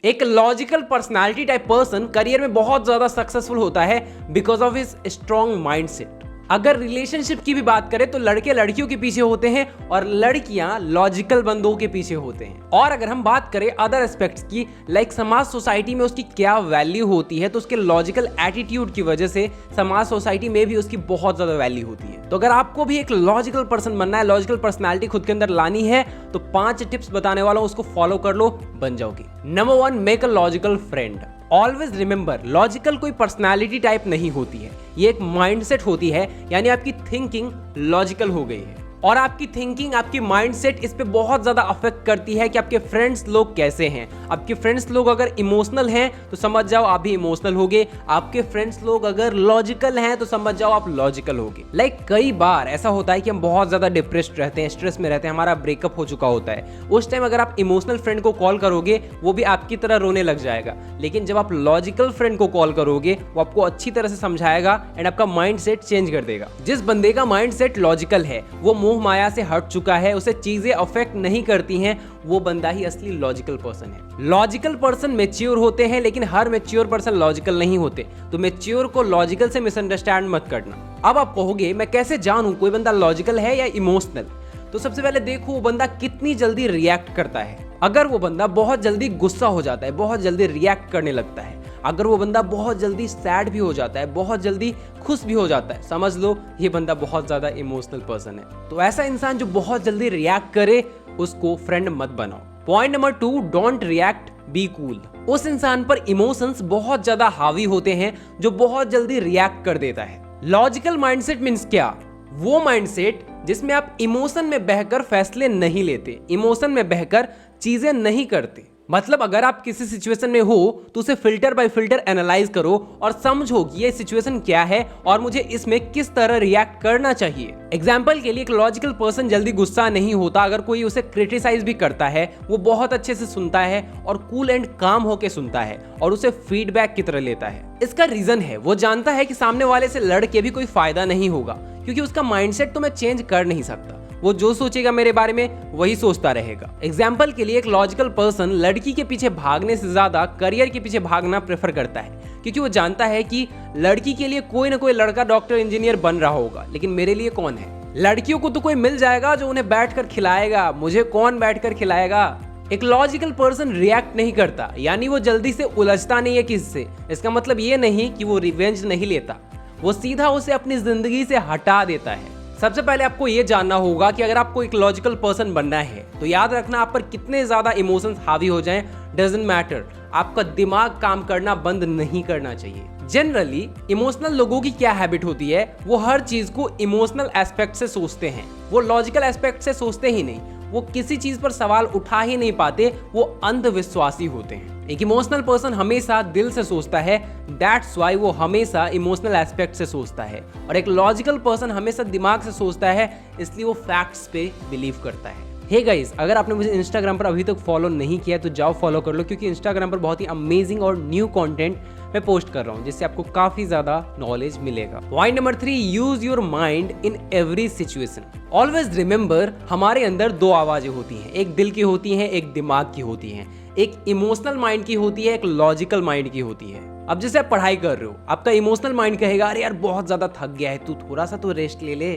एक logical personality type person career में बहुत ज्यादा सक्सेसफुल होता है because of his strong mindset. अगर रिलेशनशिप की भी बात करें तो लड़के लड़कियों के पीछे होते हैं और लड़कियां लॉजिकल बंदों के पीछे होते हैं। और अगर हम बात करें अदर एस्पेक्ट्स की, लाइक समाज सोसाइटी में उसकी क्या वैल्यू होती है, तो उसके लॉजिकल एटीट्यूड की वजह से समाज सोसाइटी में भी उसकी बहुत ज्यादा वैल्यू होती है। तो अगर आपको भी एक लॉजिकल पर्सन बनना है, लॉजिकल पर्सनैलिटी खुद के अंदर लानी है, तो 5 टिप्स बताने वाला हूं, उसको फॉलो कर लो, बन जाओगे। Number 1, make a logical friend. Always remember, logical कोई पर्सनालिटी टाइप नहीं होती है, ये एक माइंडसेट होती है। यानी आपकी थिंकिंग लॉजिकल हो गई है और आपकी थिंकिंग, आपकी माइंडसेट इस पे बहुत ज्यादा अफेक्ट करती है कि आपके फ्रेंड्स लोग कैसे हैं। आपके फ्रेंड्स लोग अगर इमोशनल हैं तो समझ जाओ आप भी इमोशनल होगे। आपके फ्रेंड्स लोग अगर लॉजिकल हैं तो समझ जाओ आप लॉजिकल होगे। लाइक कई बार ऐसा होता है कि हम बहुत ज्यादा डिप्रेस्ड रहते हैं, स्ट्रेस में रहते हैं, हमारा ब्रेकअप हो चुका होता है। उस टाइम अगर आप इमोशनल फ्रेंड को कॉल करोगे वो भी आपकी तरह रोने लग जाएगा। लेकिन जब आप लॉजिकल फ्रेंड को कॉल करोगे वो आपको अच्छी तरह से समझाएगा एंड आपका माइंडसेट चेंज कर देगा। जिस बंदे का माइंडसेट लॉजिकल है, वो मोह माया से हट चुका है, उसे चीजें अफेक्ट नहीं करती हैं, वो बंदा ही असली लॉजिकल पर्सन है। लॉजिकल पर्सन मैच्योर होते हैं, लेकिन हर मैच्योर पर्सन लॉजिकल नहीं होते। तो मैच्योर को लॉजिकल से मिसअंडरस्टैंड मत करना। अब आप कहोगे मैं कैसे जानूं कोई बंदा लॉजिकल है या इमोशनल? तो सबसे पहले देखो वो बंदा कितनी जल्दी रिएक्ट करता है। अगर वो बंदा बहुत जल्दी गुस्सा हो जाता है, बहुत जल्दी रिएक्ट करने लगता है, अगर वो बंदा बहुत जल्दी सैड भी हो जाता है, बहुत जल्दी खुश भी हो जाता है, समझ लो ये बंदा बहुत ज्यादा इमोशनल पर्सन है। तो ऐसा इंसान जो बहुत जल्दी रिएक्ट करे उसको फ्रेंड मत बनाओ। Point number 2, don't react, be cool. उस इंसान पर इमोशंस बहुत ज्यादा हावी होते हैं जो बहुत जल्दी रिएक्ट कर देता है। लॉजिकल माइंडसेट मींस क्या? वो माइंडसेट जिसमें आप इमोशन में बहकर फैसले नहीं लेते, इमोशन में बहकर चीजें नहीं करते। मतलब अगर आप किसी सिचुएशन में हो तो उसे फिल्टर बाय फिल्टर एनालाइज करो और समझो कि ये सिचुएशन क्या है और मुझे इसमें किस तरह रिएक्ट करना चाहिए। एग्जाम्पल के लिए एक लॉजिकल पर्सन जल्दी गुस्सा नहीं होता। अगर कोई उसे क्रिटिसाइज भी करता है वो बहुत अच्छे से सुनता है और कूल एंड काम होके सुनता है और उसे फीडबैक की तरह लेता है। इसका रीजन है वो जानता है कि सामने वाले से लड़ के भी कोई फायदा नहीं होगा, क्योंकि उसका माइंडसेट तो मैं चेंज कर नहीं सकता। वो जो सोचेगा मेरे बारे में वही सोचता रहेगा। एग्जाम्पल के लिए एक लॉजिकल पर्सन लड़की के पीछे भागने से ज्यादा करियर के पीछे भागना प्रेफर करता है, क्योंकि वो जानता है कि लड़की के लिए कोई ना कोई लड़का डॉक्टर इंजीनियर बन रहा होगा, लेकिन मेरे लिए कौन है? लड़कियों को तो कोई मिल जाएगा जो उन्हें बैठकर खिलाएगा, मुझे कौन बैठकर खिलाएगा? एक लॉजिकल पर्सन रिएक्ट नहीं करता, यानी वो जल्दी से उलझता नहीं है किससे। इसका मतलब ये नहीं कि वो रिवेंज नहीं लेता, वो सीधा उसे अपनी जिंदगी से हटा देता है। सबसे पहले आपको ये जानना होगा कि अगर आपको एक लॉजिकल पर्सन बनना है तो याद रखना आप पर कितने ज्यादा इमोशंस हावी हो जाएं डजंट मैटर, आपका दिमाग काम करना बंद नहीं करना चाहिए। जनरली इमोशनल लोगों की क्या हैबिट होती है, वो हर चीज को इमोशनल एस्पेक्ट से सोचते हैं, वो लॉजिकल एस्पेक्ट से सोचते ही नहीं। वो किसी चीज पर सवाल उठा ही नहीं पाते, वो अंधविश्वासी होते हैं। एक इमोशनल पर्सन हमेशा दिल से सोचता है, दैट्स व्हाई वो हमेशा इमोशनल एस्पेक्ट से सोचता है। और एक लॉजिकल पर्सन हमेशा दिमाग से सोचता है, इसलिए वो फैक्ट्स पे बिलीव करता है। हे गाइस, अगर आपने मुझे इंस्टाग्राम पर अभी तक फॉलो नहीं किया तो जाओ फॉलो कर लो, क्योंकि इंस्टाग्राम पर बहुत ही अमेजिंग और न्यू कंटेंट मैं पोस्ट कर रहा हूँ जिससे आपको काफी ज्यादा नॉलेज मिलेगा। Point number 3, use your mind in every situation. Always remember, हमारे अंदर 2 आवाजें होती हैं, एक दिल की होती है, एक दिमाग की होती है। एक इमोशनल माइंड की होती है, एक लॉजिकल माइंड की होती है। अब जैसे आप पढ़ाई कर रहे हो, आपका इमोशनल माइंड कहेगा अरे यार बहुत ज्यादा थक गया है, तू थोड़ा सा तो रेस्ट ले ले।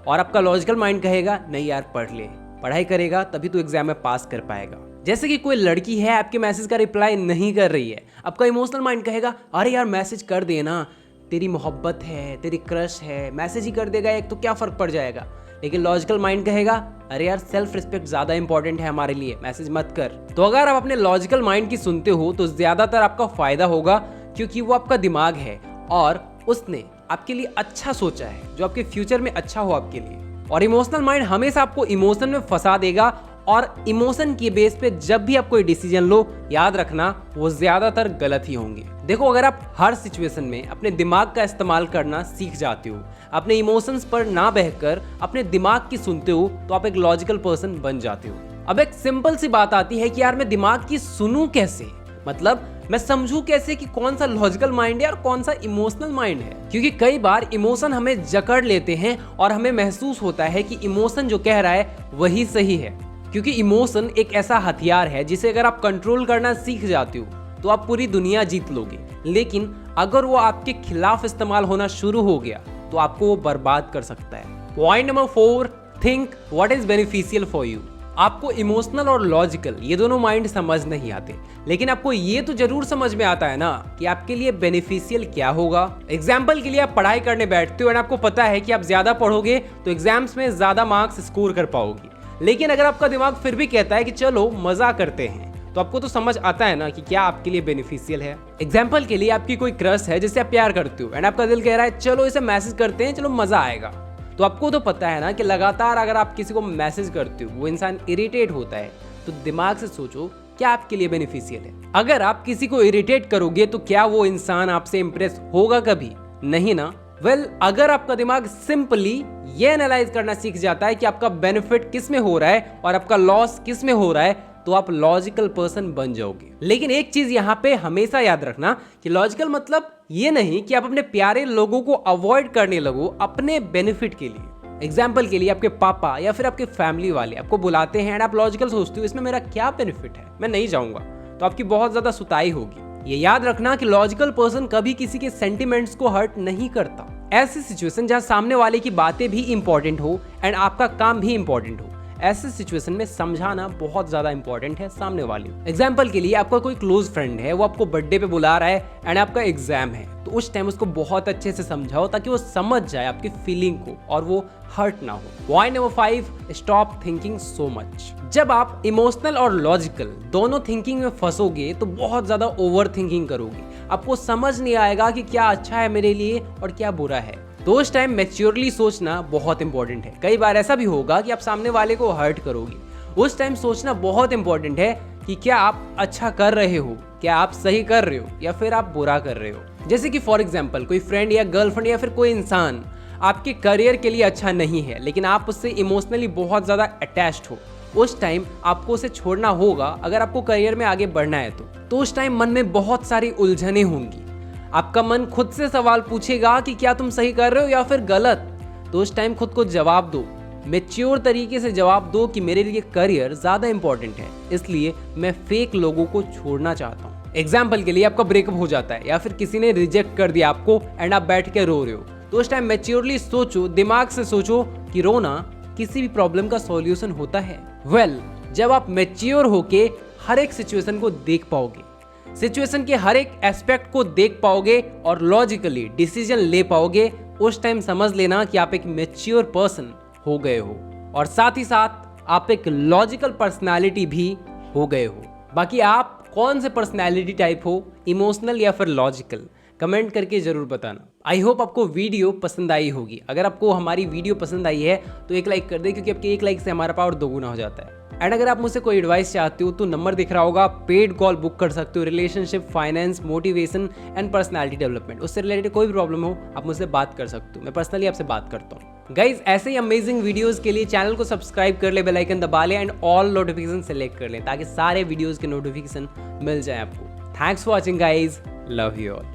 और आपका लॉजिकल माइंड कहेगा नहीं यार पढ़ ले, पढ़ाई करेगा तभी तू एग्जाम में पास कर पाएगा। जैसे कि कोई लड़की है आपके मैसेज का रिप्लाई नहीं कर रही है, आपका इमोशनल माइंड कहेगा अरे यार मैसेज कर देना, तेरी मोहब्बत है, तेरी क्रश है, मैसेज ही कर देगा एक तो क्या फर्क पड़ जाएगा। लेकिन लॉजिकल माइंड कहेगा अरे यार सेल्फ रिस्पेक्ट ज्यादा इंपॉर्टेंट है हमारे लिए, मैसेज मत कर। तो अगर आप अपने लॉजिकल माइंड की सुनते हो तो ज्यादातर आपका फायदा होगा, क्योंकि वो आपका दिमाग है और उसने आपके लिए अच्छा सोचा है, जो आपके फ्यूचर में अच्छा हो आपके लिए। और इमोशनल माइंड हमेशा आपको इमोशन में फंसा देगा, और इमोशन के बेस पे जब भी आप कोई डिसीजन लो, याद रखना वो ज्यादातर गलत ही होंगे। देखो, अगर आप हर सिचुएशन में अपने दिमाग का इस्तेमाल करना सीख जाते हो, अपने इमोशंस पर ना बहकर अपने दिमाग की सुनते हो, तो आप एक लॉजिकल पर्सन बन जाते हो। अब एक सिंपल सी बात आती है कि यार मैं दिमाग की सुनूं कैसे, मतलब मैं समझूं कैसे कि कौन सा लॉजिकल माइंड है और कौन सा इमोशनल माइंड है। क्योंकि कई बार इमोशन हमें जकड़ लेते हैं और हमें महसूस होता है कि इमोशन जो कह रहा है वही सही है। क्योंकि इमोशन एक ऐसा हथियार है जिसे अगर आप कंट्रोल करना सीख जाते हो तो आप पूरी दुनिया जीत लोगे, लेकिन अगर वो आपके खिलाफ इस्तेमाल होना शुरू हो गया तो आपको वो बर्बाद कर सकता है। Point number 4, think what is beneficial for you. आपको इमोशनल और लॉजिकल ये दोनों माइंड समझ नहीं आते, लेकिन आपको ये तो जरूर समझ में आता है ना कि आपके लिए बेनिफिशियल क्या होगा। एग्जाम्पल के लिए आप पढ़ाई करने बैठते हो और आपको पता है कि आप ज्यादा पढ़ोगे तो एग्जाम्स में ज्यादा मार्क्स स्कोर कर पाओगे, लेकिन अगर आपका दिमाग फिर भी कहता है कि चलो मजा करते हैं, तो आपको तो समझ आता है ना कि क्या आपके लिए बेनिफिशियल है। एग्जाम्पल के लिए आपकी कोई क्रश है जिससे आप प्यार करते हो एंड आपका दिल कह रहा है चलो इसे मैसेज करते हैं, चलो मजा आएगा। तो आपको तो पता है ना कि लगातार अगर आप किसी को मैसेज करते हो वो इंसान इरिटेट होता है, तो दिमाग से सोचो क्या आपके लिए बेनिफिशियल है। अगर आप किसी को इरिटेट करोगे तो क्या वो इंसान आपसे इंप्रेस होगा कभी? नहीं ना। अगर आपका दिमाग सिंपली ये एनालाइज करना सीख जाता है कि आपका बेनिफिट किस में हो रहा है और आपका लॉस किस में हो रहा है, तो आप लॉजिकल पर्सन बन जाओगे। लेकिन एक चीज यहाँ पे हमेशा याद रखना कि लॉजिकल मतलब ये नहीं कि आप अपने प्यारे लोगों को अवॉइड करने लगो अपने बेनिफिट के लिए। एग्जाम्पल के लिए आपके पापा या फिर आपके फैमिली वाले आपको बुलाते हैं एंड आप लॉजिकल सोचते हो इसमें मेरा क्या बेनिफिट है, मैं नहीं जाऊंगा, तो आपकी बहुत ज्यादा सुताई होगी। ये याद रखना कि लॉजिकल पर्सन कभी किसी के सेंटिमेंट्स को हर्ट नहीं करता। ऐसी सिचुएशन जहां सामने वाले की बातें भी इंपॉर्टेंट हो एंड आपका काम भी इंपॉर्टेंट हो, ऐसे सिचुएशन में समझाना बहुत ज्यादा इंपॉर्टेंट है सामने वाले। एग्जाम्पल के लिए आपका कोई क्लोज फ्रेंड है, वो आपको बर्थडे पे बुला रहा है एंड आपका एग्जाम है, तो उस टाइम उसको बहुत अच्छे से समझाओ ताकि वो समझ जाए आपकी फीलिंग को और वो हर्ट ना हो। Point number 5, stop thinking so much. जब आप इमोशनल और लॉजिकल दोनों थिंकिंग में फंसोगे तो बहुत ज्यादा ओवर थिंकिंग करोगे, आपको समझ नहीं आएगा कि क्या अच्छा है मेरे लिए और क्या बुरा है। तो उस टाइम मैच्योरली सोचना बहुत इंपॉर्टेंट है। कई बार ऐसा भी होगा कि आप सामने वाले को हर्ट करोगे, उस टाइम सोचना बहुत इंपॉर्टेंट है कि क्या आप अच्छा कर रहे हो, क्या आप सही कर रहे हो या फिर आप बुरा कर रहे हो। जैसे कि फॉर एग्जाम्पल कोई फ्रेंड या गर्लफ्रेंड या फिर कोई इंसान आपके करियर के लिए अच्छा नहीं है, लेकिन आप उससे इमोशनली बहुत ज़्यादा अटैच्ड हो, उस टाइम आपको उसे छोड़ना होगा अगर आपको करियर में आगे बढ़ना है तो उस टाइम मन में बहुत सारी उलझने होंगी। आपका मन खुद से सवाल पूछेगा कि क्या तुम सही कर रहे हो या फिर गलत, तो उस टाइम खुद को जवाब दो, मैच्योर तरीके से जवाब दो कि मेरे लिए करियर ज़्यादा इंपॉर्टेंट है, इसलिए मैं फेक लोगों को छोड़ना चाहता हूँ। एग्जाम्पल के लिए आपका ब्रेकअप हो जाता है या फिर किसी ने रिजेक्ट कर दिया आपको एंड आप बैठ के रो रहे हो, तो उस टाइम मैच्योरली सोचो, दिमाग से सोचो कि रोना किसी भी प्रॉब्लम का सॉल्यूशन होता है। जब आप मैच्योर होके हर एक सिचुएशन को देख पाओगे, सिचुएशन के हर एक एस्पेक्ट को देख पाओगे और लॉजिकली डिसीजन ले पाओगे, उस टाइम समझ लेना कि आप एक मैच्योर पर्सन हो गए हो और साथ ही साथ आप एक लॉजिकल पर्सनालिटी भी हो गए हो। बाकी आप कौन से पर्सनालिटी टाइप हो, इमोशनल या फिर लॉजिकल, कमेंट करके जरूर बताना। आई होप आपको वीडियो पसंद आई होगी। अगर आपको हमारी वीडियो पसंद आई है तो एक लाइक कर दे, क्योंकि आपके एक लाइक से हमारा पावर दोगुना हो जाता है। एंड अगर आप मुझसे कोई एडवाइस चाहते हो तो नंबर दिख रहा होगा, पेड कॉल बुक कर सकते हो। Relationship, finance, motivation and personality development, उससे रिलेटेड कोई भी प्रॉब्लम हो आप मुझसे बात कर सकते हो, मैं पर्सनली आपसे बात करता हूँ। गाइज, ऐसे ही अमेजिंग वीडियोस के लिए चैनल को सब्सक्राइब कर ले, बेल आइकन दबा ले एंड ऑल नोटिफिकेशन सेलेक्ट कर ले ताकि सारे वीडियोस के नोटिफिकेशन मिल जाए आपको। Thanks for watching guys, love you all.